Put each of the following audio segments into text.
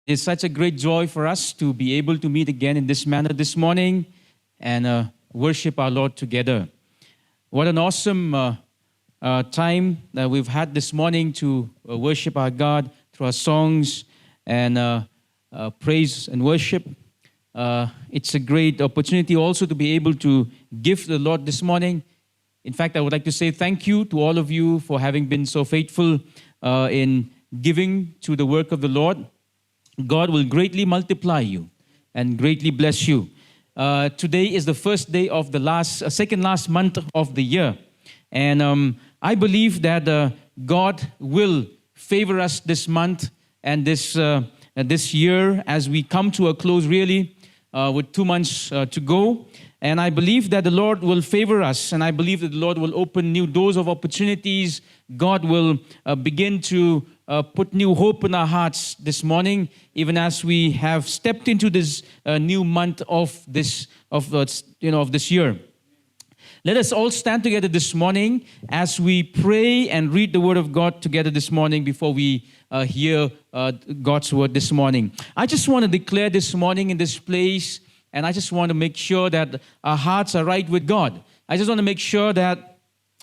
It's such a great joy for us to be able to meet again in this manner this morning and worship our Lord together. What an awesome time that we've had this morning to worship our God through our songs and praise and worship. It's a great opportunity also to be able to give to the Lord this morning. In fact, I would like to say thank you to all of you for having been so faithful in giving to the work of the Lord. God will greatly multiply you and greatly bless you. Today is the first day of the second last month of the year. And I believe that God will favor us this month and this year as we come to a close really with 2 months to go. And I believe that the Lord will favor us, and I believe that the Lord will open new doors of opportunities. God will begin to put new hope in our hearts this morning, even as we have stepped into this new month of this year. Let us all stand together this morning as we pray and read the Word of God together this morning before we hear God's Word this morning. I just want to declare this morning in this place, and I just want to make sure that our hearts are right with God. I just want to make sure that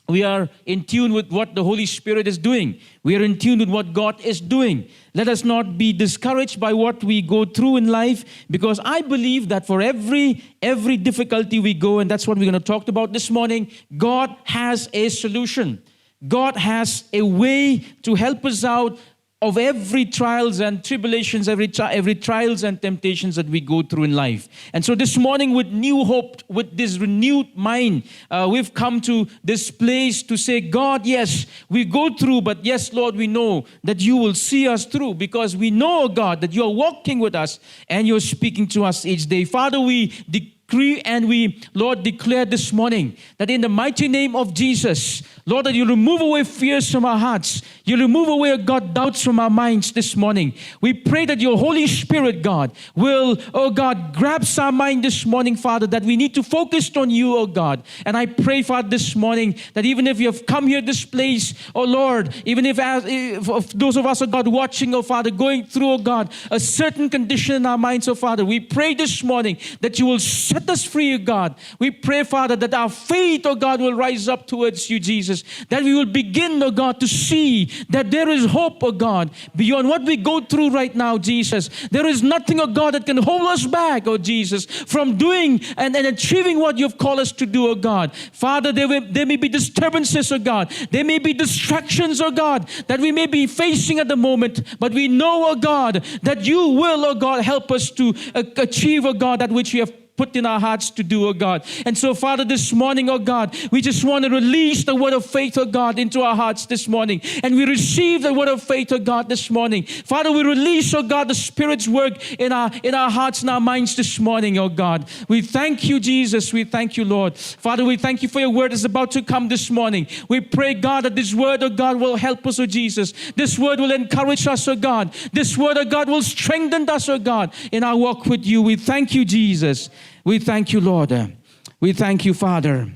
we are in tune with what the Holy Spirit is doing. We are in tune with what God is doing. Let us not be discouraged by what we go through in life, because I believe that for every difficulty we go, and that's what we're going to talk about this morning, God has a solution. God has a way to help us out of every trials and tribulations, every trials and temptations that we go through in life. And so this morning, with new hope, with this renewed mind, we've come to this place to say, God, yes, we go through, but yes, Lord, we know that you will see us through, because we know, God, that you are walking with us and you're speaking to us each day. Father, we decree and we, Lord, declare this morning that in the mighty name of Jesus, Lord, that you remove away fears from our hearts. You remove away, God, doubts from our minds this morning. We pray that your Holy Spirit, God, will, oh God, grabs our mind this morning, Father, that we need to focus on you, oh God. And I pray, Father, this morning that even if you have come here this place, oh Lord, even if those of us, oh God, watching, oh Father, going through, oh God, a certain condition in our minds, oh Father, we pray this morning that you will set us free, oh God. We pray, Father, that our faith, oh God, will rise up towards you, Jesus. That we will begin, oh God, to see that there is hope, oh God, beyond what we go through right now, Jesus. There is nothing, oh God, that can hold us back, oh Jesus, from doing and achieving what you've called us to do, oh God. Father, there may be disturbances, oh God. There may be distractions, oh God, that we may be facing at the moment. But we know, oh God, that you will, oh God, help us to achieve, oh God, that which you have put in our hearts to do, oh God. And so, Father, this morning, oh God, we just want to release the word of faith, oh God, into our hearts this morning. And we receive the word of faith, oh God, this morning. Father, we release, oh God, the Spirit's work in our hearts and our minds this morning, oh God. We thank you, Jesus. We thank you, Lord. Father, we thank you for your word that's about to come this morning. We pray, God, that this word, oh God, will help us, oh Jesus. This word will encourage us, oh God. This word, oh God, will strengthen us, oh God, in our walk with you. We thank you, Jesus. We thank you, Lord. We thank you, Father.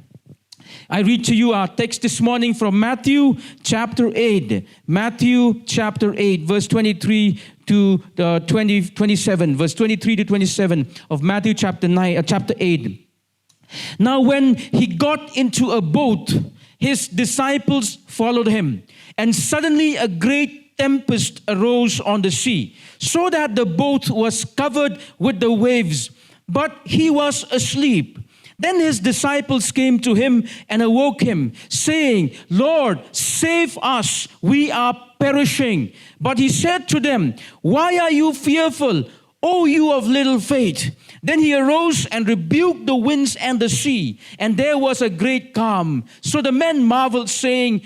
I read to you our text this morning from Matthew chapter 8. Matthew chapter 8, verse 23 to 27. Verse 23 to 27 of Matthew chapter 8. Now when he got into a boat, his disciples followed him. And suddenly a great tempest arose on the sea, so that the boat was covered with the waves. But he was asleep. Then his disciples came to him and awoke him, saying, Lord, save us, we are perishing. But he said to them, why are you fearful, O you of little faith? Then he arose and rebuked the winds and the sea, and there was a great calm. So the men marveled, saying,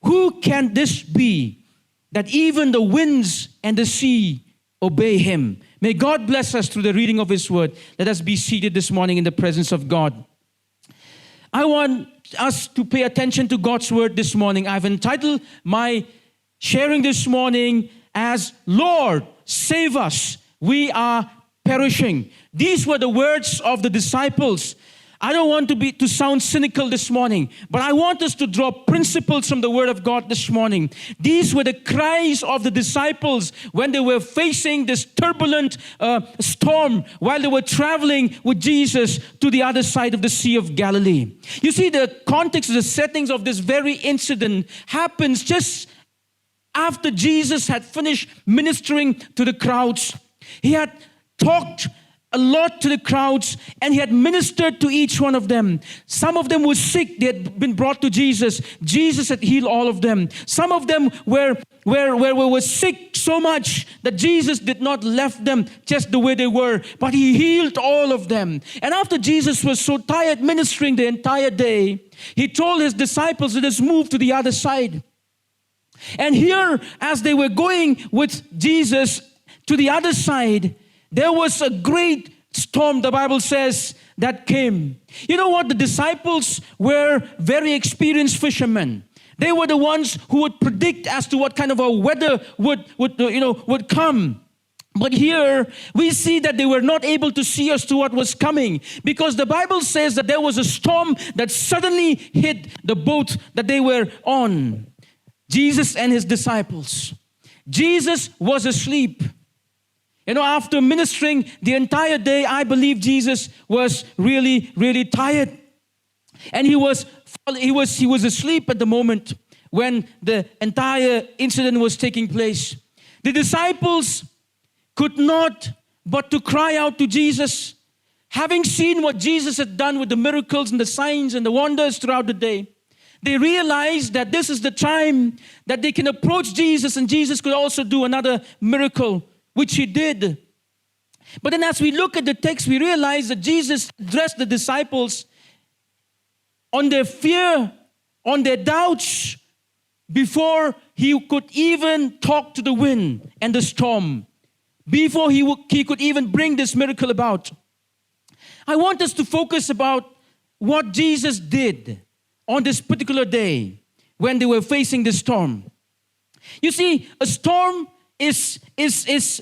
who can this be, that even the winds and the sea obey him? May God bless us through the reading of his word. Let us be seated this morning in the presence of God. I want us to pay attention to God's word this morning. I've entitled my sharing this morning as, Lord, save us, we are perishing. These were the words of the disciples. I don't want to sound cynical this morning, but I want us to draw principles from the Word of God this morning. These were the cries of the disciples when they were facing this turbulent storm while they were traveling with Jesus to the other side of the Sea of Galilee. You see, the context, the settings of this very incident happens just after Jesus had finished ministering to the crowds. He had talked a lot to the crowds, and he had ministered to each one of them. Some of them were sick. They had been brought to Jesus. Jesus had healed all of them. Some of them were sick so much that Jesus did not left them just the way they were, but he healed all of them. And after Jesus was so tired ministering the entire day, he told his disciples, let us move to the other side. And here, as they were going with Jesus to the other side, there was a great storm, the Bible says, that came. You know what? The disciples were very experienced fishermen. They were the ones who would predict as to what kind of a weather would come. But here we see that they were not able to see as to what was coming, because the Bible says that there was a storm that suddenly hit the boat that they were on. Jesus and his disciples. Jesus was asleep. You know, after ministering the entire day, I believe Jesus was really, really tired. And he was asleep at the moment when the entire incident was taking place. The disciples could not but to cry out to Jesus, having seen what Jesus had done with the miracles and the signs and the wonders throughout the day. They realized that this is the time that they can approach Jesus, and Jesus could also do another miracle, which he did. But then as we look at the text, we realize that Jesus addressed the disciples on their fear, on their doubts, before he could even talk to the wind and the storm, before he could even bring this miracle about. I want us to focus about what Jesus did on this particular day when they were facing the storm. You see, a storm is it's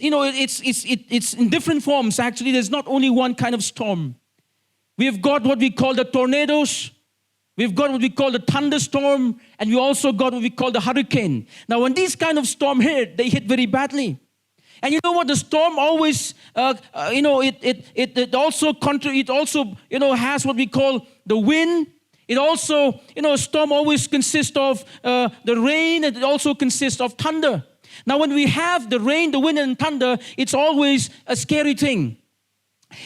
in different forms. Actually, there's not only one kind of storm. We've got what we call the tornadoes. We've got what we call the thunderstorm, and we also got what we call the hurricane. Now, when these kind of storm hit, they hit very badly. And you know what? The storm always, it also has what we call the wind. It also, a storm always consists of the rain, and it also consists of thunder. Now, when we have the rain, the wind, and thunder, it's always a scary thing.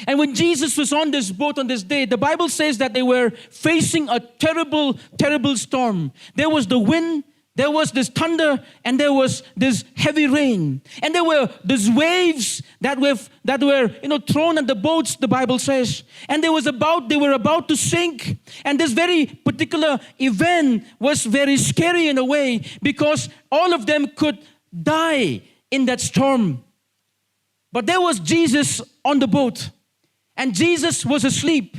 And when Jesus was on this boat on this day, the Bible says that they were facing a terrible, terrible storm. There was the wind, there was this thunder, and there was this heavy rain. And there were these waves that were thrown at the boats, the Bible says. And they were about to sink. And this very particular event was very scary in a way, because all of them could die in that storm. But there was Jesus on the boat, and Jesus was asleep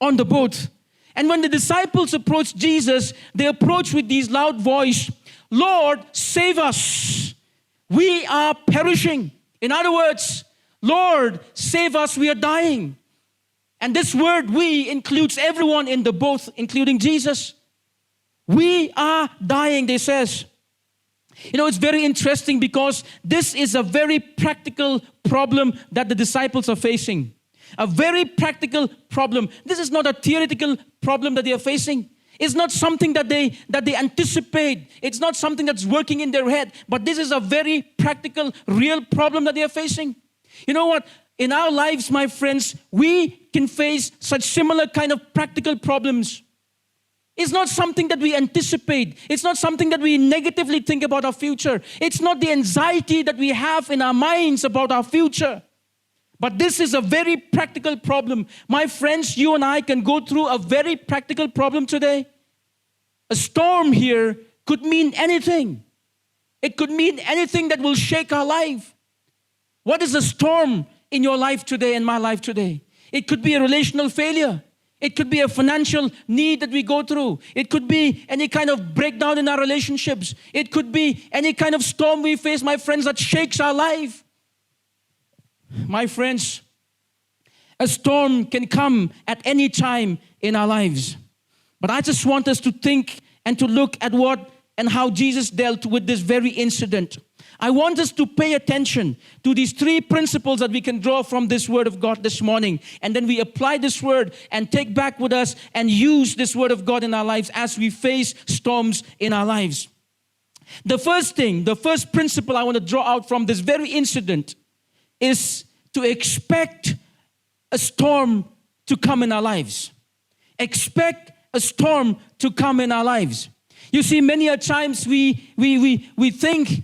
on the boat. And when the disciples approached Jesus, they approached with these loud voice, "Lord, save us. We are perishing." In other words, "Lord, save us, we are dying." And this word "we" includes everyone in the boat, including Jesus. "We are dying," they says. It's very interesting, because this is a very practical problem that the disciples are facing. A very practical problem. This is not a theoretical problem that they are facing. It's not something that they anticipate. It's not something that's working in their head. But this is a very practical, real problem that they are facing. You know what? In our lives, my friends, we can face such similar kind of practical problems. It's not something that we anticipate. It's not something that we negatively think about our future. It's not the anxiety that we have in our minds about our future. But this is a very practical problem. My friends, you and I can go through a very practical problem today. A storm here could mean anything. It could mean anything that will shake our life. What is a storm in your life today and my life today? It could be a relational failure. It could be a financial need that we go through. It could be any kind of breakdown in our relationships. It could be any kind of storm we face, my friends, that shakes our life. My friends, A storm can come at any time in our lives. But I just want us to think and to look at what and how Jesus dealt with this very incident. I want us to pay attention to these three principles that we can draw from this word of God this morning. And then we apply this word and take back with us and use this word of God in our lives as we face storms in our lives. The first principle I want to draw out from this very incident is to expect a storm to come in our lives. Expect a storm to come in our lives. You see, many a times we think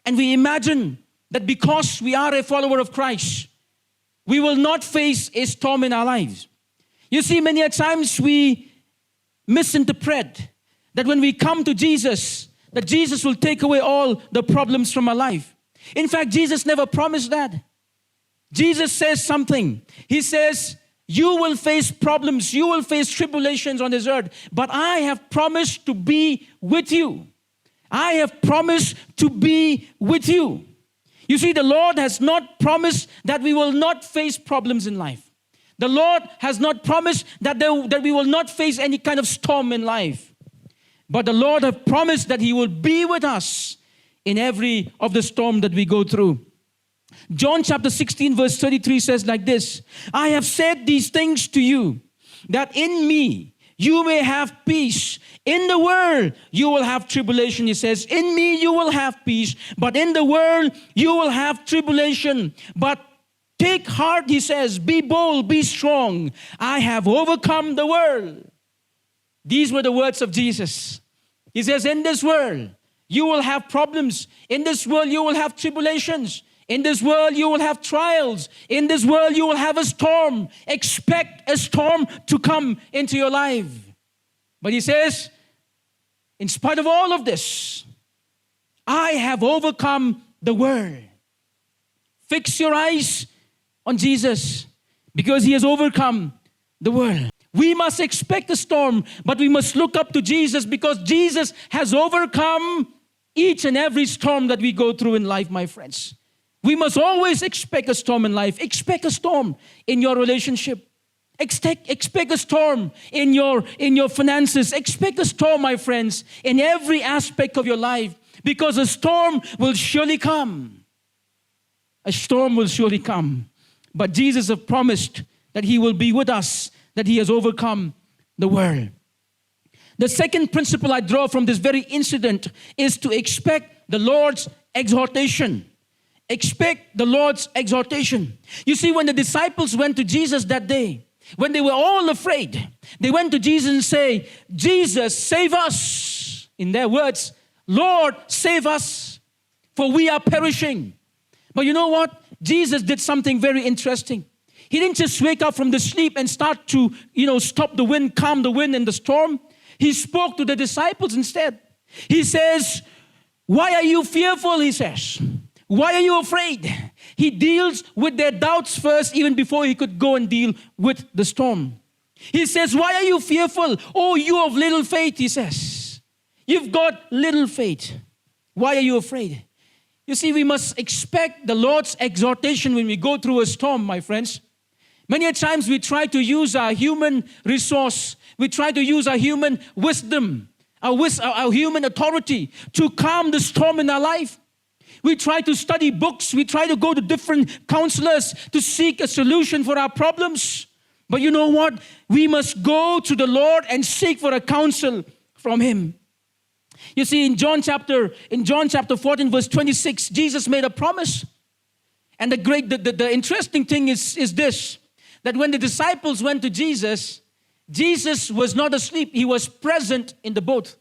and we imagine that because we are a follower of Christ, we will not face a storm in our lives. You see, many a times we misinterpret that when we come to Jesus, that Jesus will take away all the problems from our life. In fact, Jesus never promised that. Jesus says something. He says, you will face problems, you will face tribulations on this earth, but I have promised to be with you. I have promised to be with you. You see, the Lord has not promised that we will not face problems in life. The Lord has not promised that we will not face any kind of storm in life. But the Lord has promised that He will be with us in every of the storm that we go through. John chapter 16 verse 33 says like this, I have said these things to you, that in me you may have peace. In the world you will have tribulation. He says, in me you will have peace, but in the world you will have tribulation. But take heart, he says, be bold, be strong. I have overcome the world. These were the words of Jesus. He says, in this world you will have problems. In this world you will have tribulations. In this world you will have trials. In this world you will have a storm. Expect a storm to come into your life. But he says, in spite of all of this, I have overcome the world. Fix your eyes on Jesus because He has overcome the world. We must expect a storm, but we must look up to Jesus because Jesus has overcome each and every storm that we go through in life, my friends. We must always expect a storm in life. Expect a storm in your relationship. Expect a storm in your finances. Expect a storm, my friends, in every aspect of your life, because a storm will surely come. A storm will surely come. But Jesus has promised that He will be with us, that He has overcome the world. The second principle I draw from this very incident is to expect the Lord's exhortation. Expect the Lord's exhortation. You see, when the disciples went to Jesus that day, when they were all afraid, they went to Jesus and say, Jesus, save us. In their words, Lord, save us, for we are perishing. But you know what? Jesus did something very interesting. He didn't just wake up from the sleep and start to, stop the wind, calm the wind and the storm. He spoke to the disciples instead. He says, why are you fearful, he says. Why are you afraid? He deals with their doubts first, even before he could go and deal with the storm. He says, why are you fearful? Oh, you of little faith, he says. You've got little faith. Why are you afraid? You see, we must expect the Lord's exhortation when we go through a storm, my friends. Many times we try to use our human resource. We try to use our human wisdom, our human authority to calm the storm in our life. We try to study books. We try to go to different counselors to seek a solution for our problems. But you know what? We must go to the Lord and seek for a counsel from Him. You see, in John chapter 14, verse 26, Jesus made a promise. And the interesting thing is this, that when the disciples went to Jesus, Jesus was not asleep. He was present in the boat.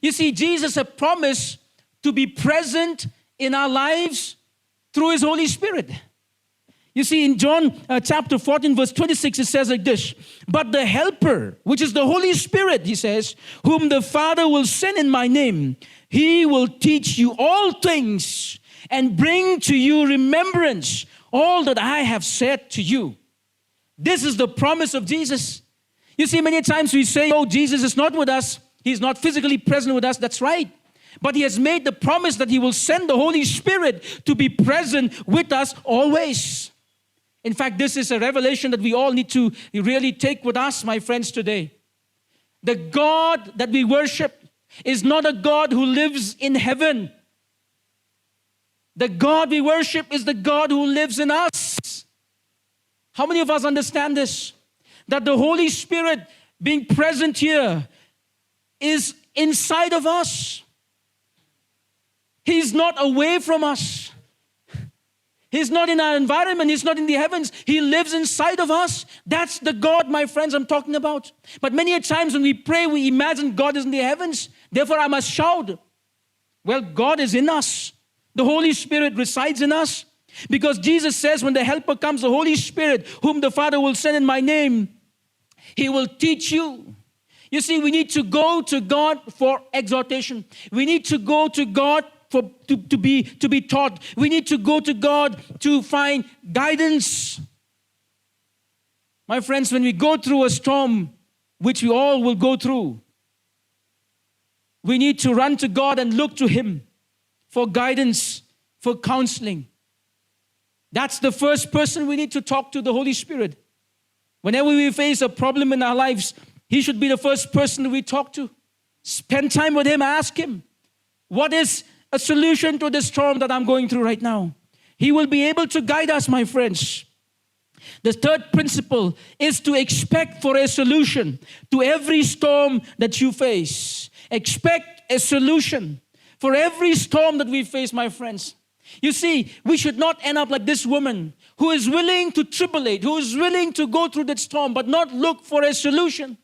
You see, Jesus had promised to be present in our lives through His Holy Spirit. You see, in John chapter 14, verse 26, it says like this, but the Helper, which is the Holy Spirit, He says, whom the Father will send in my name, He will teach you all things and bring to you remembrance all that I have said to you. This is the promise of Jesus. You see, many times we say, oh, Jesus is not with us. He's not physically present with us. That's right. But He has made the promise that He will send the Holy Spirit to be present with us always. In fact, this is a revelation that we all need to really take with us, my friends, today. The God that we worship is not a God who lives in heaven. The God we worship is the God who lives in us. How many of us understand this? That the Holy Spirit being present here is inside of us. He's not away from us. He's not in our environment. He's not in the heavens. He lives inside of us. That's the God, my friends, I'm talking about. But many a times when we pray, we imagine God is in the heavens. Therefore, I must shout. Well, God is in us. The Holy Spirit resides in us. Because Jesus says when the Helper comes, the Holy Spirit, whom the Father will send in my name, He will teach you. You see, we need to go to God for exhortation. We need to go to God to be taught. We need to go to God to find guidance. My friends, when we go through a storm, which we all will go through, we need to run to God and look to Him for guidance, for counseling. That's the first person we need to talk to, the Holy Spirit. Whenever we face a problem in our lives, He should be the first person we talk to. Spend time with Him, ask Him, what is a solution to the storm that I'm going through right now? He will be able to guide us, my friends. The third principle is to expect for a solution to every storm that you face. Expect a solution for every storm that we face, my friends. You see, we should not end up like this woman who is willing to tribulate, who is willing to go through that storm, but not look for a solution.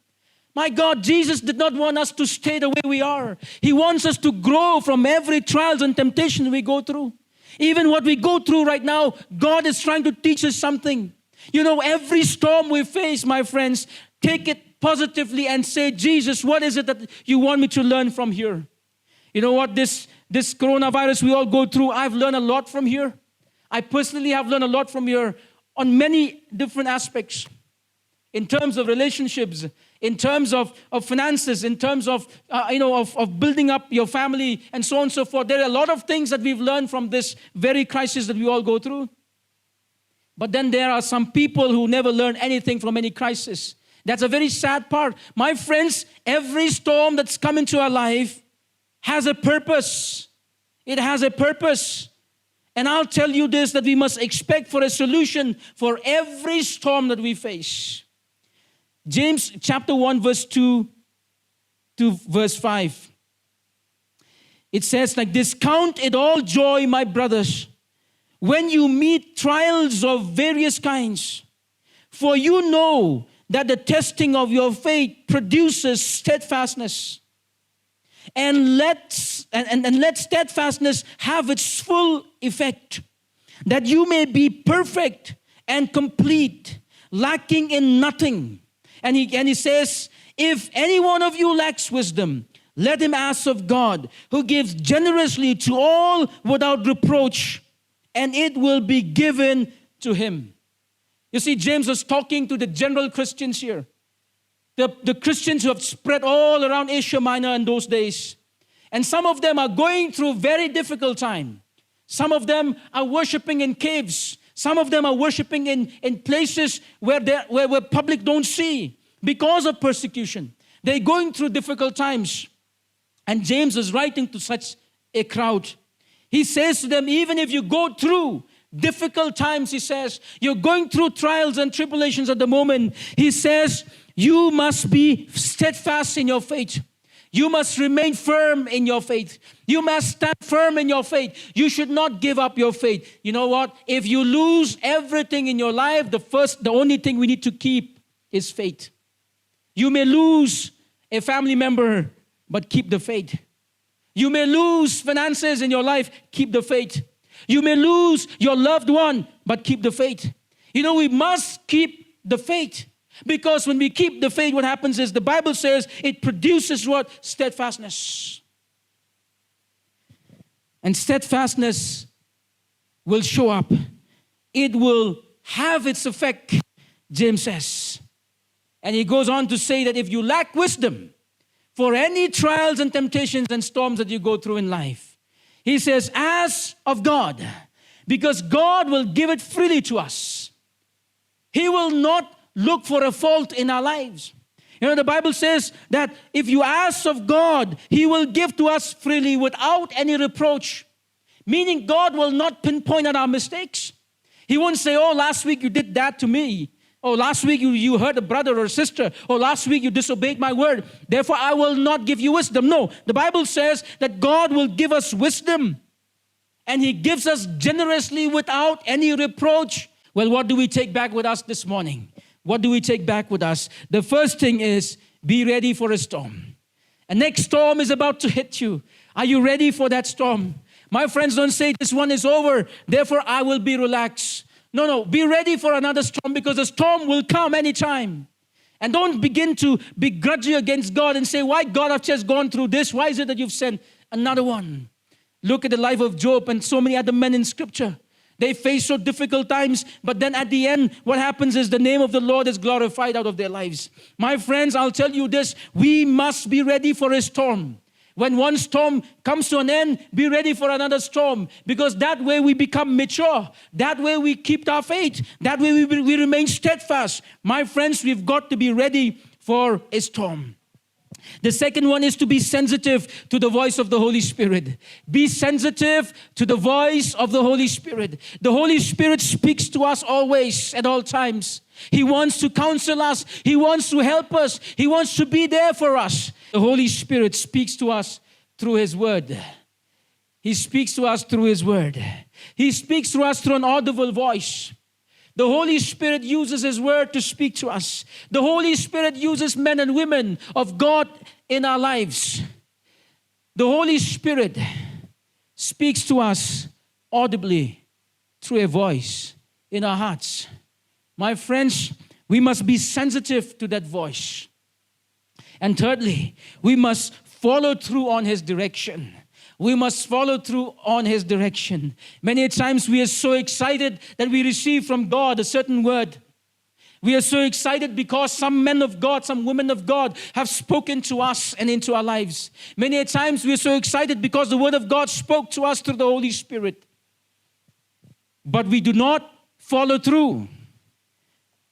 My God, Jesus did not want us to stay the way we are. He wants us to grow from every trials and temptation we go through. Even what we go through right now, God is trying to teach us something. You know, every storm we face, my friends, take it positively and say, Jesus, what is it that you want me to learn from here? You know what, this coronavirus we all go through, I've learned a lot from here. I personally have learned a lot from here on many different aspects. In terms of relationships, in terms of finances, in terms of building up your family, and so on and so forth. There are a lot of things that we've learned from this very crisis that we all go through. But then there are some people who never learn anything from any crisis. That's a very sad part. My friends, every storm that's come into our life has a purpose. It has a purpose. And I'll tell you this, that we must expect for a solution for every storm that we face. James chapter 1 verse 2 to verse 5. It says like this, count it all joy, my brothers, when you meet trials of various kinds. For you know that the testing of your faith produces steadfastness. And let steadfastness have its full effect, that you may be perfect and complete, lacking in nothing. And he says, if any one of you lacks wisdom, let him ask of God, who gives generously to all without reproach, and it will be given to him. You see, James was talking to the general Christians here. The Christians who have spread all around Asia Minor in those days. And some of them are going through very difficult time. Some of them are worshiping in caves. Some of them are worshiping in places where public don't see because of persecution. They're going through difficult times. And James is writing to such a crowd. He says to them, even if you go through difficult times, he says, you're going through trials and tribulations at the moment. He says, you must be steadfast in your faith. You must remain firm in your faith. You must stand firm in your faith. You should not give up your faith. You know what? If you lose everything in your life, the only thing we need to keep is faith. You may lose a family member, but keep the faith. You may lose finances in your life, keep the faith. You may lose your loved one, but keep the faith. You know, we must keep the faith. Because when we keep the faith, what happens is the Bible says it produces what? Steadfastness. And steadfastness will show up. It will have its effect, James says. And he goes on to say that if you lack wisdom for any trials and temptations and storms that you go through in life, he says, ask of God, because God will give it freely to us. He will not look for a fault in our lives. You know, the Bible says that if you ask of God, He will give to us freely without any reproach. Meaning God will not pinpoint at our mistakes. He won't say, oh, last week you did that to me. Oh, last week you hurt a brother or sister. Oh, last week you disobeyed my word. Therefore, I will not give you wisdom. No, the Bible says that God will give us wisdom. And He gives us generously without any reproach. Well, what do we take back with us this morning? What do we take back with us? The first thing is, be ready for a storm. A next storm is about to hit you. Are you ready for that storm? My friends, don't say this one is over, therefore I will be relaxed. No, be ready for another storm, because the storm will come anytime. And don't begin to begrudge against God and say, why God, I've just gone through this? Why is it that you've sent another one? Look at the life of Job and so many other men in Scripture. They face so difficult times, but then at the end, what happens is the name of the Lord is glorified out of their lives. My friends, I'll tell you this, we must be ready for a storm. When one storm comes to an end, be ready for another storm, because that way we become mature. That way we keep our faith. That way we remain steadfast. My friends, we've got to be ready for a storm. The second one is to be sensitive to the voice of the Holy Spirit. Be sensitive to the voice of the Holy Spirit. The Holy Spirit speaks to us always, at all times. He wants to counsel us. He wants to help us. He wants to be there for us. The Holy Spirit speaks to us through His Word. He speaks to us through His Word. He speaks to us through an audible voice. The Holy Spirit uses His Word to speak to us. The Holy Spirit uses men and women of God in our lives. The Holy Spirit speaks to us audibly through a voice in our hearts. My friends, we must be sensitive to that voice. And thirdly, we must follow through on His direction. We must follow through on His direction. Many times we are so excited that we receive from God a certain word. We are so excited because some men of God, some women of God have spoken to us and into our lives. Many times we are so excited because the Word of God spoke to us through the Holy Spirit. But we do not follow through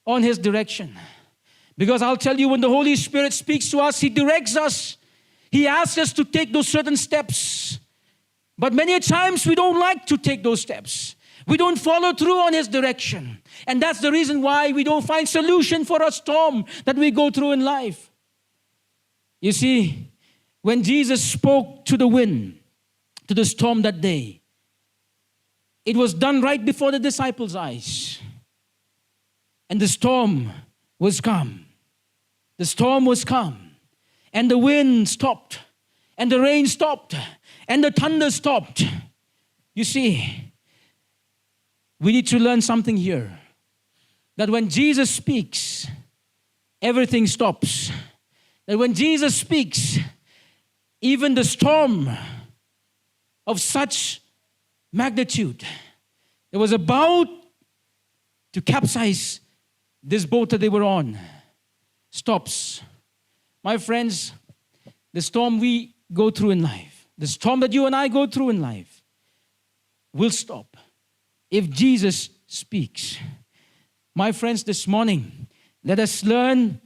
on His direction. Because I'll tell you, when the Holy Spirit speaks to us, He directs us. He asks us to take those certain steps. But many times we don't like to take those steps. We don't follow through on His direction. And that's the reason why we don't find solution for a storm that we go through in life. You see, when Jesus spoke to the wind, to the storm that day, it was done right before the disciples' eyes. And the storm was calm. The storm was calm. And the wind stopped. And the rain stopped. And the thunder stopped. You see, we need to learn something here. That when Jesus speaks, everything stops. That when Jesus speaks, even the storm of such magnitude that was about to capsize this boat that they were on stops. My friends, the storm we go through in life, the storm that you and I go through in life, will stop if Jesus speaks. My friends, this morning, let us learn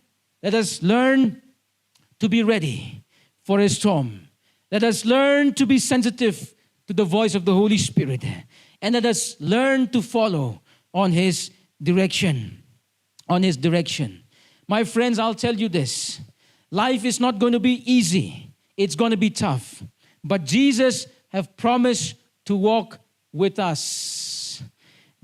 to be ready for a storm. Let us learn to be sensitive to the voice of the Holy Spirit. And let us learn to follow on His direction. On His direction. My friends, I'll tell you this. Life is not going to be easy. It's going to be tough. But Jesus has promised to walk with us.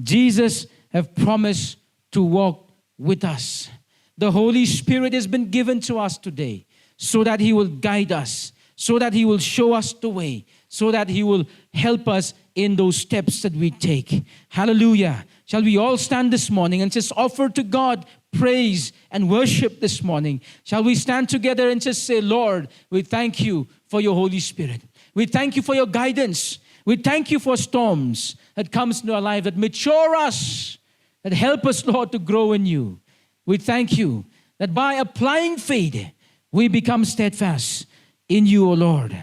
Jesus has promised to walk with us. The Holy Spirit has been given to us today so that He will guide us, so that He will show us the way, so that He will help us in those steps that we take. Hallelujah. Shall we all stand this morning and just offer to God praise and worship this morning? Shall we stand together and just say, Lord, we thank You for Your Holy Spirit. We thank You for Your guidance. We thank You for storms that comes into our life, that mature us, that help us, Lord, to grow in You. We thank You that by applying faith, we become steadfast in You, O Lord.